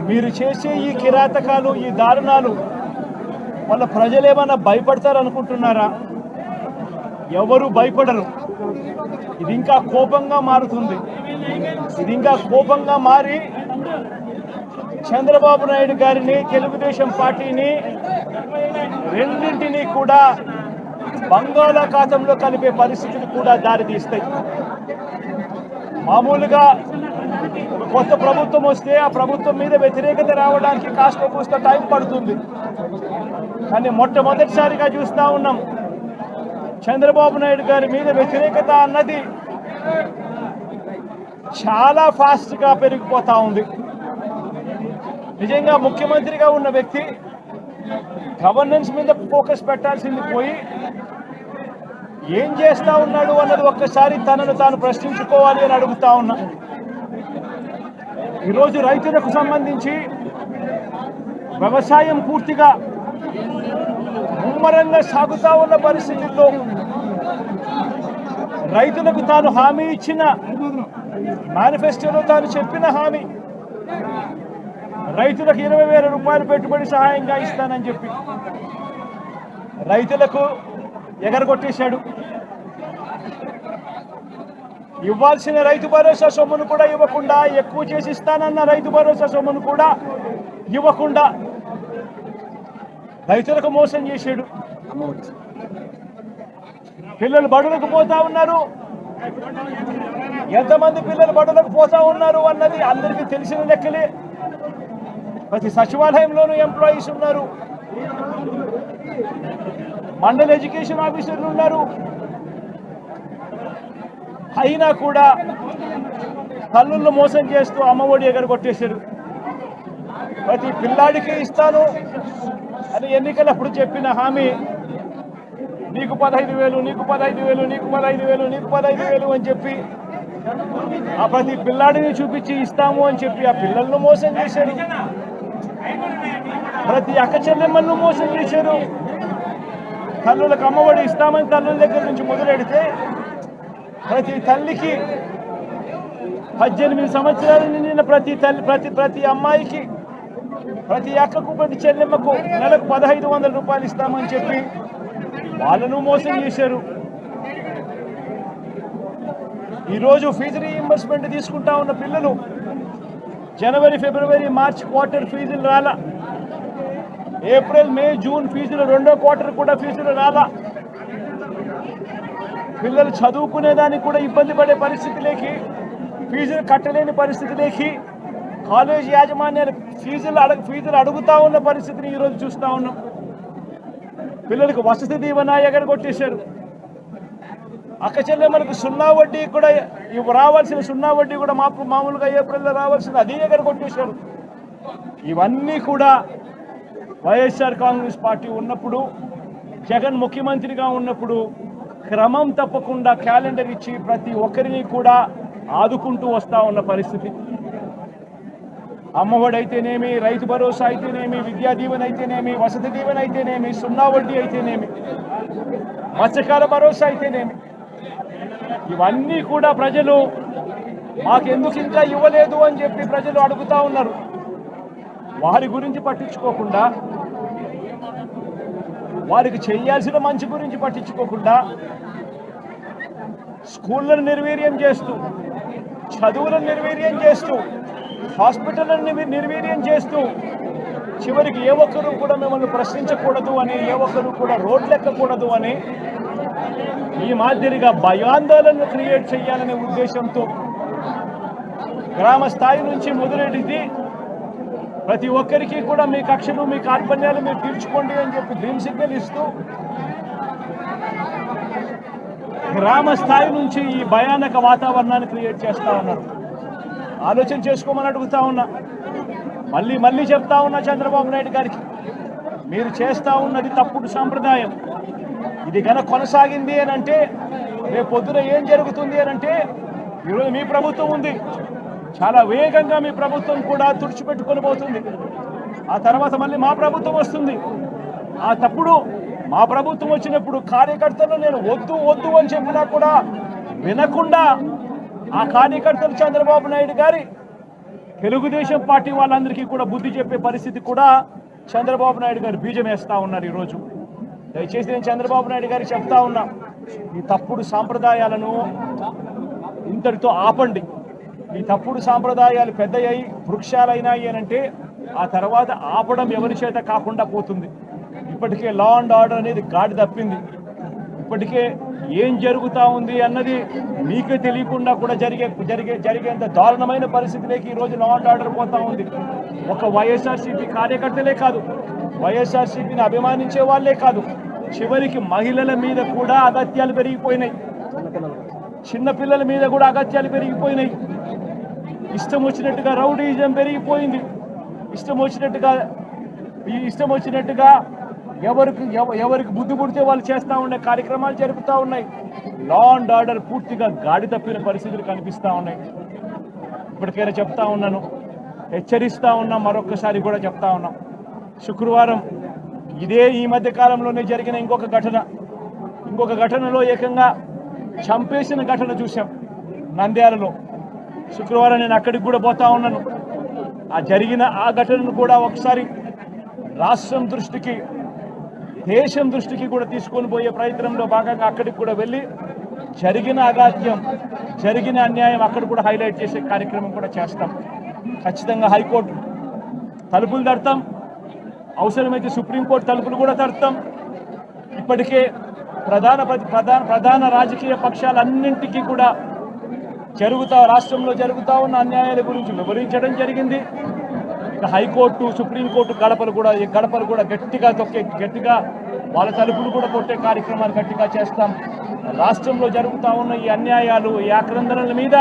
మీరు చేసే ఈ కిరాతకాలు, ఈ దారుణాలు వాళ్ళ ప్రజలు ఏమన్నా భయపడతారనుకుంటున్నారా? ఎవరు భయపడరు. ఇది ఇంకా కోపంగా మారుతుంది. ఇది ఇంకా కోపంగా మారి చంద్రబాబు నాయుడు గారిని, తెలుగుదేశం పార్టీని రెండింటినీ కూడా బంగాళాఖాతంలో కలిపే పరిస్థితులు కూడా దారితీస్తాయి. మామూలుగా ఒక కొత్త ప్రభుత్వం వస్తే ఆ ప్రభుత్వం మీద వ్యతిరేకత రావడానికి కాస్త కూస్త టైం పడుతుంది. కానీ మొట్టమొదటిసారిగా చూస్తూ ఉన్నాం, చంద్రబాబు నాయుడు గారి మీద వ్యతిరేకత అన్నది చాలా ఫాస్ట్గా పెరిగిపోతూ ఉంది. నిజంగా ముఖ్యమంత్రిగా ఉన్న వ్యక్తి గవర్నెన్స్ మీద ఫోకస్ పెట్టాల్సింది పోయి ఏం చేస్తా ఉన్నాడు అన్నది ఒక్కసారి తనను తాను ప్రశ్నించుకోవాలి అని అడుగుతా ఉన్నా. ఈరోజు రైతులకు సంబంధించి వ్యవసాయం పూర్తిగా ముమ్మరంగా సాగుతా ఉన్న పరిస్థితుల్లో రైతులకు తాను హామీ ఇచ్చిన, మేనిఫెస్టోలో తాను చెప్పిన హామీ, రైతులకు 20,000 రూపాయలు పెట్టుబడి సహాయంగా ఇస్తానని చెప్పి రైతులకు ఎగరగొట్టేశాడు. ఇవ్వాల్సిన రైతు భరోసా సొమ్మును కూడా ఇవ్వకుండా, ఎక్కువ చేసి ఇస్తానన్న రైతు భరోసా సొమ్మును కూడా ఇవ్వకుండా రైతులకు మోసం చేశాడు. పిల్లలు బడులకు పోతా ఉన్నారు. ఎంతమంది పిల్లలు బడులకు పోతా ఉన్నారు అన్నది అందరికీ తెలిసిన లెక్కలే. ప్రతి సచివాలయంలోనూ ఎంప్లాయీస్ ఉన్నారు, మండల ఎడ్యుకేషన్ ఆఫీసర్లు ఉన్నారు. అయినా కూడా తల్లులను మోసం చేస్తూ అమ్మఒడి ఎగరగొట్టేశారు. ప్రతి పిల్లాడికి ఇస్తాను అని ఎన్నికలప్పుడు చెప్పిన హామీ, నీకు 15,000, నీకు 15,000, నీకు 15,000, నీకు 15,000 అని చెప్పి ఆ ప్రతి పిల్లాడిని చూపించి ఇస్తాము అని చెప్పి ఆ పిల్లలను మోసం చేశారు. ప్రతి అక్క చెల్లెమ్మలను మోసం చేశారు. తల్లులకు అమ్మఒడి ఇస్తామని తల్లుల దగ్గర నుంచి మొదలెడితే ప్రతి తల్లికి 18 సంవత్సరాలు నిండిన ప్రతి అమ్మాయికి, ప్రతి అక్కకు, ప్రతి చెల్లెమ్మకు నెలకు 1,500 రూపాయలు ఇస్తామని చెప్పి వాళ్ళను మోసం చేశారు. ఈరోజు ఫీజు రీఇంబర్స్మెంట్ తీసుకుంటా ఉన్న పిల్లలు జనవరి, ఫిబ్రవరి, మార్చ్ క్వార్టర్ ఫీజులు రాలా. ఏప్రిల్, మే, జూన్ ఫీజులు, రెండో క్వార్టర్ కూడా ఫీజులు రాలా. పిల్లలు చదువుకునేదానికి కూడా ఇబ్బంది పడే పరిస్థితిలోకి, ఫీజులు కట్టలేని పరిస్థితిలోకి కాలేజీ యాజమాన్యాలు ఫీజులు అడుగుతా ఉన్న పరిస్థితిని ఈరోజు చూస్తూ ఉన్నాం. పిల్లలకు వసతి దీవెన ఎగరగొట్టేశారు. అక్క చెల్లెమ్మలకు సున్నా వడ్డీ కూడా రావాల్సిన సున్నా వడ్డీ కూడా మామూలుగా ఏప్రిల్లో రావాల్సింది, అది ఎగరగొట్టేశారు. ఇవన్నీ కూడా వైఎస్ఆర్ కాంగ్రెస్ పార్టీ ఉన్నప్పుడు, జగన్ ముఖ్యమంత్రిగా ఉన్నప్పుడు క్రమం తప్పకుండా క్యాలెండర్ ఇచ్చి ప్రతి ఒక్కరిని కూడా ఆదుకుంటూ వస్తూ ఉన్న పరిస్థితి. అమ్మఒడి అయితేనేమి, రైతు భరోసా అయితేనేమి, విద్యా దీవెన అయితేనేమి, వసతి దీవెన అయితేనేమి, సున్నా వడ్డీ అయితేనేమి, మత్స్యకాల భరోసా అయితేనేమి, ఇవన్నీ కూడా ప్రజలు మాకెందుకు ఇంకా ఇవ్వలేదు అని చెప్పి ప్రజలు అడుగుతూ ఉన్నారు. వారి గురించి పట్టించుకోకుండా, వారికి చేయాల్సిన మంచి గురించి పట్టించుకోకుండా, స్కూళ్ళను నిర్వీర్యం చేస్తూ, చదువులను నిర్వీర్యం చేస్తూ, హాస్పిటల్ని నిర్వీర్యం చేస్తూ, చివరికి ఏ ఒక్కరూ కూడా మిమ్మల్ని ప్రశ్నించకూడదు అని, ఏ ఒక్కరూ కూడా రోడ్లెక్కకూడదు అని ఈ మాదిరిగా భయాందోళనను క్రియేట్ చేయాలనే ఉద్దేశంతో గ్రామ స్థాయి నుంచి మొదలెడితే ప్రతి ఒక్కరికి కూడా మీ కక్షలు, మీ కార్పణ్యాలు మీరు తీర్చుకోండి అని చెప్పి గ్రీన్ సిగ్నల్ ఇస్తూ గ్రామ స్థాయి నుంచి ఈ భయానక వాతావరణాన్ని క్రియేట్ చేస్తూ ఉన్నారు. ఆలోచన చేసుకోమని అడుగుతా ఉన్నా. మళ్ళీ చెప్తా ఉన్నా చంద్రబాబు నాయుడు గారికి, మీరు చేస్తూ ఉన్నది తప్పుడు సాంప్రదాయం. ఇది కనుక కొనసాగింది అని అంటే రేపు పొద్దున ఏం జరుగుతుంది అని అంటే, ఈరోజు మీ ప్రభుత్వం ఉంది, చాలా వేగంగా మీ ప్రభుత్వం కూడా తుడిచిపెట్టుకొని పోతుంది. ఆ తర్వాత మళ్ళీ మా ప్రభుత్వం వస్తుంది. ఆ తప్పుడు మా ప్రభుత్వం వచ్చినప్పుడు కార్యకర్తలు నేను వద్దు అని చెప్పినా కూడా వినకుండా ఆ కార్యకర్తలు చంద్రబాబు నాయుడు గారి తెలుగుదేశం పార్టీ వాళ్ళందరికీ కూడా బుద్ధి చెప్పే పరిస్థితి కూడా చంద్రబాబు నాయుడు గారు బీజం వేస్తూ ఉన్నారు ఈరోజు. దయచేసి నేను చంద్రబాబు నాయుడు గారికి చెప్తా ఉన్నా, ఈ తప్పుడు సాంప్రదాయాలను ఇంతటితో ఆపండి. ఈ తప్పుడు సాంప్రదాయాలు పెద్దయ్యాయి, వృక్షాలైనాయి అని అంటే ఆ తర్వాత ఆపడం ఎవరి చేత కాకుండా పోతుంది. ఇప్పటికే లా అండ్ ఆర్డర్ అనేది గాడి తప్పింది. ఇప్పటికే ఏం జరుగుతూ ఉంది అన్నది మీకే తెలియకుండా కూడా జరిగేంత దారుణమైన పరిస్థితిలోకి ఈరోజు లా అండ్ ఆర్డర్ పోతా ఉంది. ఒక వైఎస్ఆర్సీపీ కార్యకర్తలే కాదు, వైఎస్ఆర్సీపీని అభిమానించే వాళ్ళే కాదు, చివరికి మహిళల మీద కూడా అగత్యాలు పెరిగిపోయినాయి, చిన్నపిల్లల మీద కూడా అగత్యాలు పెరిగిపోయినాయి. ఇష్టం వచ్చినట్టుగా రౌడీజం పెరిగిపోయింది. ఇష్టం వచ్చినట్టుగా ఎవరికి బుద్ధి పుడితే వాళ్ళు చేస్తూ ఉండే కార్యక్రమాలు జరుపుతూ ఉన్నాయి. లా అండ్ ఆర్డర్ పూర్తిగా గాడి తప్పిన పరిస్థితులు కనిపిస్తూ ఉన్నాయి. ఇప్పటికైనా చెప్తా ఉన్నాను, హెచ్చరిస్తూ ఉన్నాం, మరొక్కసారి కూడా చెప్తా ఉన్నాం. శుక్రవారం ఈ మధ్య కాలంలోనే జరిగిన ఇంకొక ఘటనలో ఏకంగా చంపేసిన ఘటన చూసాం నంద్యాలలో. శుక్రవారం నేను అక్కడికి కూడా పోతా ఉన్నాను. ఆ ఘటనను కూడా ఒకసారి రాష్ట్రం దృష్టికి, దేశం దృష్టికి కూడా తీసుకొని పోయే ప్రయత్నంలో భాగంగా అక్కడికి కూడా వెళ్ళి జరిగిన అగాత్యం, జరిగిన అన్యాయం అక్కడ కూడా హైలైట్ చేసే కార్యక్రమం కూడా చేస్తాం. ఖచ్చితంగా హైకోర్టు తలుపులు తడతాం, అవసరమైతే సుప్రీంకోర్టు తలుపులు కూడా తడతాం. ఇప్పటికే ప్రధాన రాజకీయ పక్షాలన్నింటికీ కూడా రాష్ట్రంలో జరుగుతూ ఉన్న అన్యాయాల గురించి వివరించడం జరిగింది. ఇక హైకోర్టు, సుప్రీంకోర్టు గడపలు కూడా గట్టిగా వాళ్ళ తలుపులు కూడా కొట్టే కార్యక్రమాలు గట్టిగా చేస్తాం. రాష్ట్రంలో జరుగుతూ ఉన్న ఈ అన్యాయాలు, ఈ ఆక్రందనల మీద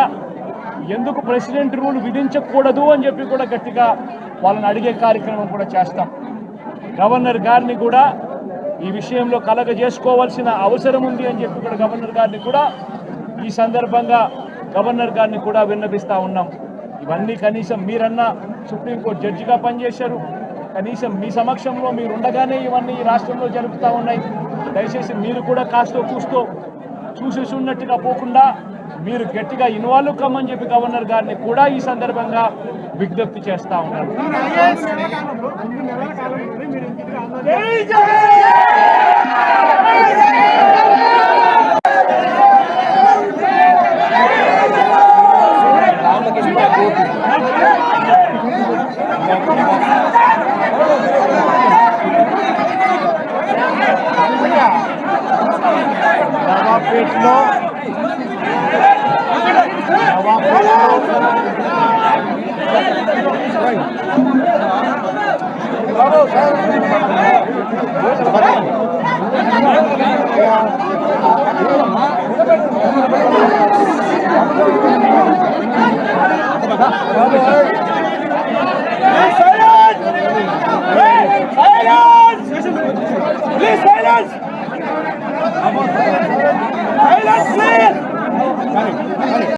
ఎందుకు ప్రెసిడెంట్ రూల్ విధించకూడదు అని చెప్పి కూడా గట్టిగా వాళ్ళని అడిగే కార్యక్రమం కూడా చేస్తాం. గవర్నర్ గారిని కూడా ఈ విషయంలో కలగజేసుకోవాల్సిన అవసరం ఉంది అని చెప్పి కూడా గవర్నర్ గారిని కూడా ఈ సందర్భంగా విన్నపిస్తూ ఉన్నాం. ఇవన్నీ కనీసం మీరన్నా సుప్రీంకోర్టు జడ్జిగా పనిచేశారు, కనీసం మీ సమక్షంలో మీరు ఉండగానే ఇవన్నీ ఈ రాష్ట్రంలో జరుగుతూ ఉన్నాయి. దయచేసి మీరు కూడా కాస్తో కూస్తో చూసేసి ఉన్నట్టుగా పోకుండా మీరు గట్టిగా ఇన్వాల్వ్ కమ్మని చెప్పి గవర్నర్ గారిని కూడా ఈ సందర్భంగా విజ్ఞప్తి చేస్తూ ఉన్నారు. నవాబ్పేటలో Silence!